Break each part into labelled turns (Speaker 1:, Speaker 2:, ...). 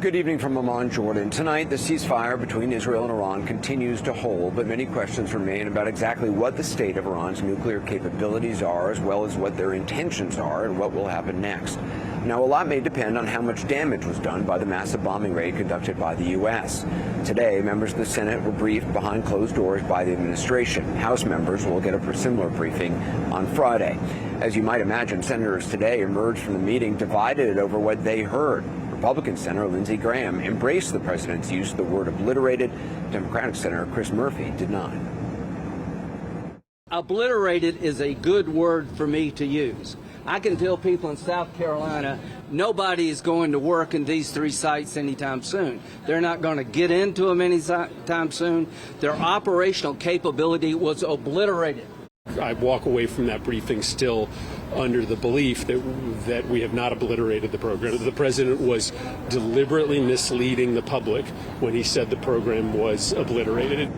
Speaker 1: Good evening from Amman, Jordan. Tonight, the ceasefire between Israel and Iran continues to hold, but many questions remain about exactly what the state of Iran's nuclear capabilities are, as well as what their intentions are and what will happen next. Now, a lot may depend on how much damage was done by the massive bombing raid conducted by the U.S. Today, members of the Senate were briefed behind closed doors by the administration. House members will get a similar briefing on Friday. As you might imagine, senators today emerged from the meeting divided over what they heard. Republican Senator Lindsey Graham embraced the president's use of the word obliterated. Democratic Senator Chris Murphy did not.
Speaker 2: Obliterated is a good word for me to use. I can tell people in South Carolina nobody is going to work in these three sites anytime soon. They're not going to get into them anytime soon. Their operational capability was obliterated.
Speaker 3: I walk away from that briefing still under the belief that we have not obliterated the program. The president was deliberately misleading the public when he said the program was obliterated.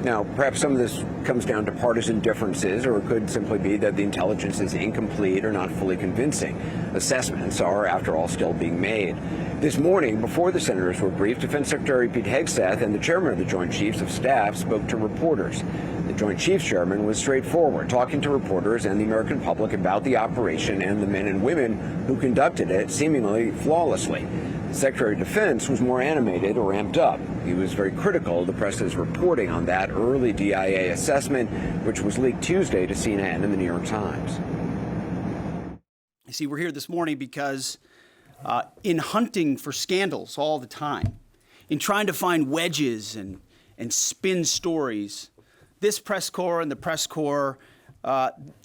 Speaker 1: Now, perhaps some of this comes down to partisan differences, or it could simply be that the intelligence is incomplete or not fully convincing. Assessments are, after all, still being made. This morning, before the senators were briefed, Defense Secretary Pete Hegseth and the chairman of the Joint Chiefs of Staff spoke to reporters. The Joint Chiefs chairman was straightforward, talking to reporters and the American public about the operation and the men and women who conducted it seemingly flawlessly. The Secretary of Defense was more animated or amped up. He was very critical of the press's reporting on that early DIA assessment, which was leaked Tuesday to CNN and the New York Times.
Speaker 4: You see, we're here this morning because in hunting for scandals all the time, in trying to find wedges and spin stories, this press corps and the press corps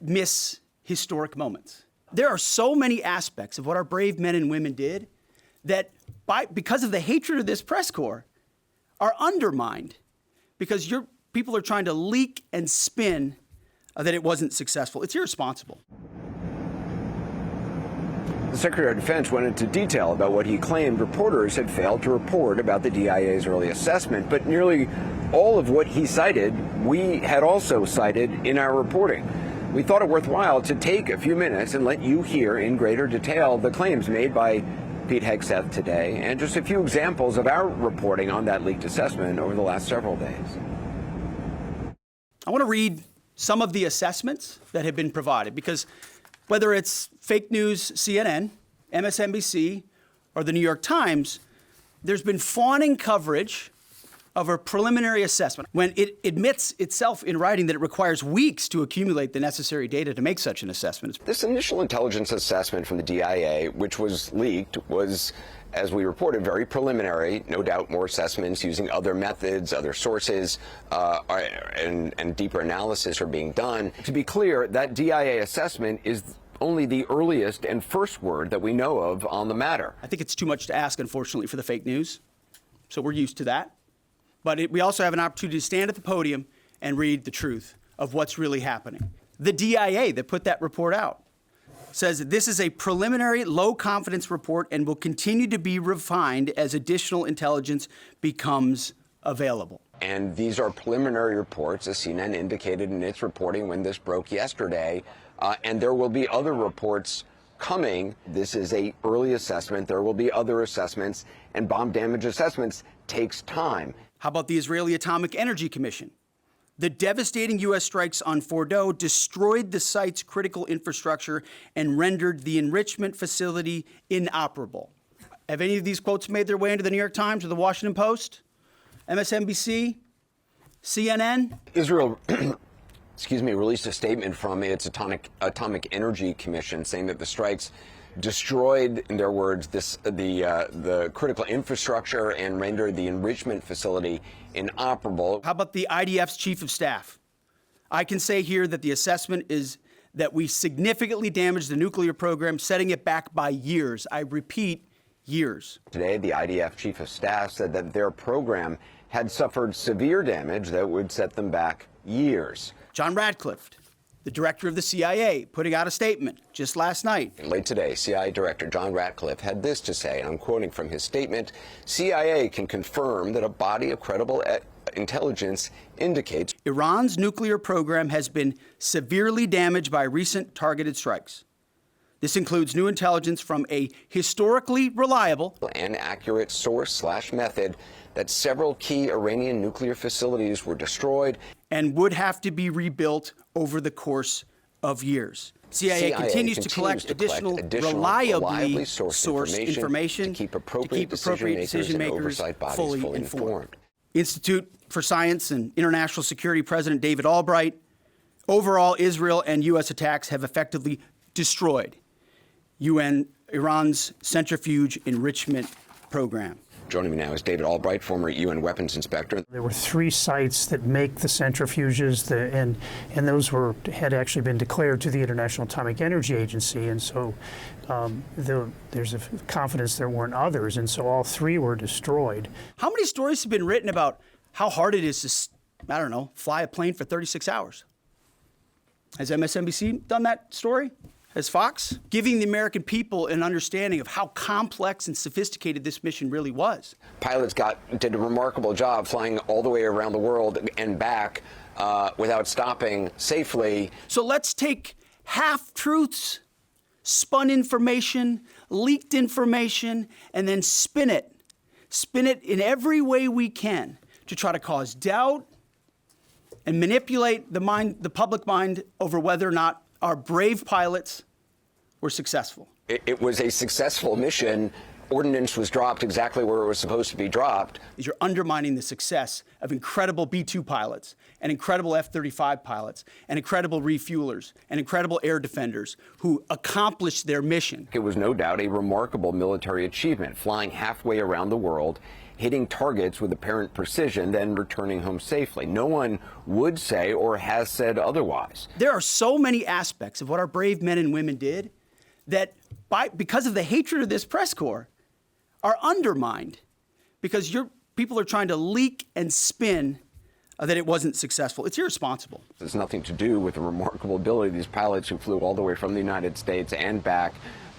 Speaker 4: miss historic moments. There are so many aspects of what our brave men and women did that because of the hatred of this press corps are undermined because people are trying to leak and spin that it wasn't successful. It's irresponsible.
Speaker 1: The Secretary of Defense went into detail about what he claimed reporters had failed to report about the DIA's early assessment, but nearly all of what he cited, we had also cited in our reporting. We thought it worthwhile to take a few minutes and let you hear in greater detail the claims made by Pete Hegseth today and just a few examples of our reporting on that leaked assessment over the last several days.
Speaker 4: I want to read some of the assessments that have been provided because whether it's fake news, CNN, MSNBC, or the New York Times, there's been fawning coverage of a preliminary assessment when it admits itself in writing that it requires weeks to accumulate the necessary data to make such an assessment.
Speaker 1: This initial intelligence assessment from the DIA, which was leaked, was, as we reported, very preliminary. No doubt more assessments using other methods, other sources, and deeper analysis are being done. To be clear, that DIA assessment is only the earliest and first word that we know of on the matter.
Speaker 4: I think it's too much to ask, unfortunately, for the fake news. So we're used to that. But we also have an opportunity to stand at the podium and read the truth of what's really happening. The DIA that put that report out says that this is a preliminary low-confidence report and will continue to be refined as additional intelligence becomes available.
Speaker 1: And these are preliminary reports, as CNN indicated in its reporting when this broke yesterday, and there will be other reports coming. This is an early assessment. There will be other assessments, and bomb damage assessments takes time.
Speaker 4: How about the Israeli Atomic Energy Commission? The devastating U.S. strikes on Fordow destroyed the site's critical infrastructure and rendered the enrichment facility inoperable. Have any of these quotes made their way into the New York Times or the Washington Post? MSNBC? CNN?
Speaker 1: Israel released a statement from its Atomic Energy Commission saying that the strikes destroyed, in their words, the critical infrastructure and rendered the enrichment facility inoperable.
Speaker 4: How about the IDF's chief of staff? I can say here that the assessment is that we significantly damaged the nuclear program, setting it back by years. I repeat, years.
Speaker 1: Today, the IDF chief of staff said that their program had suffered severe damage that would set them back years.
Speaker 4: John Ratcliffe, the director of the CIA, putting out a statement just last night.
Speaker 1: Late today, CIA Director John Ratcliffe had this to say, and I'm quoting from his statement: CIA can confirm that a body of credible intelligence indicates
Speaker 4: Iran's nuclear program has been severely damaged by recent targeted strikes. This includes new intelligence from a historically reliable
Speaker 1: and accurate source/method that several key Iranian nuclear facilities were destroyed
Speaker 4: and would have to be rebuilt over the course of years. CIA continues to collect additional reliably sourced information to keep appropriate decision-makers fully informed. Institute for Science and International Security President David Albright, overall, Israel and U.S. attacks have effectively destroyed Iran's centrifuge enrichment program.
Speaker 1: Joining me now is David Albright, former UN weapons inspector.
Speaker 5: There were 3 sites that make the centrifuges, and those had actually been declared to the International Atomic Energy Agency, and so there's a confidence there weren't others, and so all 3 were destroyed.
Speaker 4: How many stories have been written about how hard it is to, I don't know, fly a plane for 36 hours? Has MSNBC done that story? Has Fox? Giving the American people an understanding of how complex and sophisticated this mission really was.
Speaker 1: Pilots did a remarkable job flying all the way around the world and back without stopping safely.
Speaker 4: So let's take half-truths, spun information, leaked information, and then spin it. Spin it in every way we can to try to cause doubt and manipulate the public mind over whether or not our brave pilots were successful.
Speaker 1: It was a successful mission. Ordnance was dropped exactly where it was supposed to be dropped.
Speaker 4: You're undermining the success of incredible B-2 pilots and incredible F-35 pilots and incredible refuelers and incredible air defenders who accomplished their mission.
Speaker 1: It was no doubt a remarkable military achievement, flying halfway around the world, hitting targets with apparent precision, then returning home safely. No one would say or has said otherwise.
Speaker 4: There are so many aspects of what our brave men and women did that, because of the hatred of this press corps, are undermined because people are trying to leak and spin that it wasn't successful. It's irresponsible.
Speaker 1: It's nothing to do with the remarkable ability of these pilots who flew all the way from the United States and back,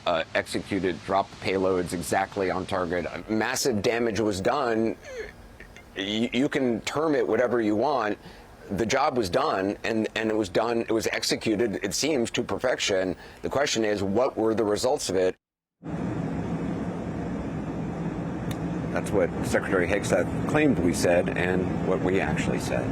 Speaker 1: dropped payloads exactly on target. Massive damage was done. You can term it whatever you want. The job was done, and it was done. It was executed, it seems, to perfection. The question is, what were the results of it? That's what Secretary Higgs claimed we said and what we actually said.